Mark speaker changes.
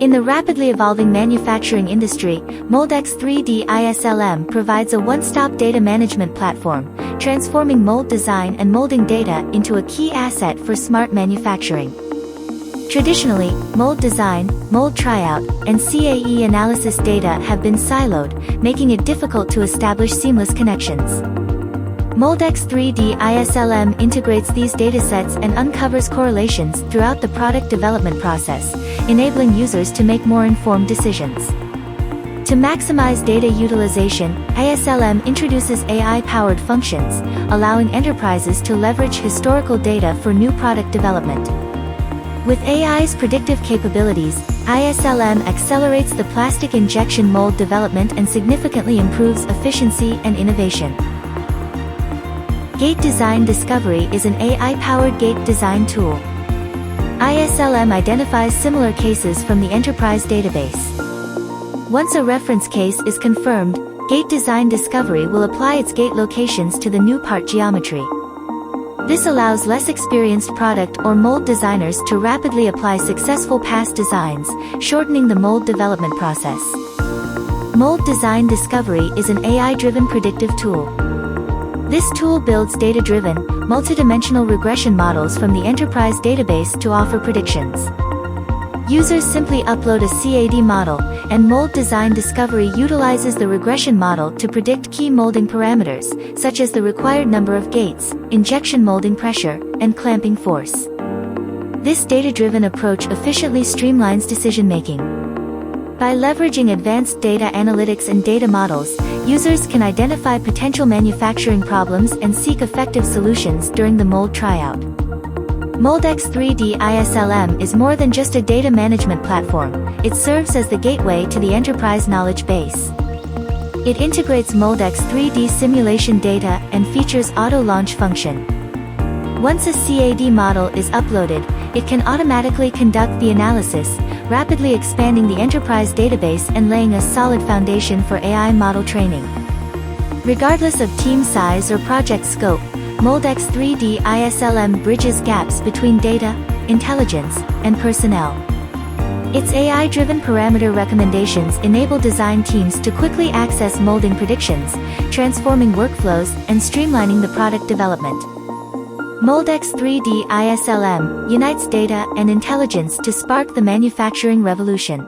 Speaker 1: In the rapidly evolving manufacturing industry, Moldex3D iSLM provides a one-stop data management platform, transforming mold design and molding data into a key asset for smart manufacturing. Traditionally, mold design, mold tryout, and CAE analysis data have been siloed, making it difficult to establish seamless connections. Moldex3D iSLM integrates these datasets and uncovers correlations throughout the product development process, enabling users to make more informed decisions. To maximize data utilization, iSLM introduces AI-powered functions, allowing enterprises to leverage historical data for new product development. With AI's predictive capabilities, iSLM accelerates the plastic injection mold development and significantly improves efficiency and innovation. Gate Design Discovery is an AI-powered gate design tool. iSLM identifies similar cases from the enterprise database. Once a reference case is confirmed, Gate Design Discovery will apply its gate locations to the new part geometry. This allows less experienced product or mold designers to rapidly apply successful past designs, shortening the mold development process. Mold Design Discovery is an AI-driven predictive tool. This tool builds data-driven, multidimensional regression models from the enterprise database to offer predictions. Users simply upload a CAD model, and Mold Design Discovery utilizes the regression model to predict key molding parameters, such as the required number of gates, injection molding pressure, and clamping force. This data-driven approach efficiently streamlines decision-making. By leveraging advanced data analytics and data models, users can identify potential manufacturing problems and seek effective solutions during the mold tryout. Moldex3D iSLM is more than just a data management platform, it serves as the gateway to the enterprise knowledge base. It integrates Moldex3D simulation data and features auto-launch function. Once a CAD model is uploaded, it can automatically conduct the analysis, rapidly expanding the enterprise database and laying a solid foundation for AI model training. Regardless of team size or project scope, Moldex3D iSLM bridges gaps between data, intelligence, and personnel. Its AI-driven parameter recommendations enable design teams to quickly access molding predictions, transforming workflows and streamlining the product development. Moldex3D iSLM unites data and intelligence to spark the manufacturing revolution.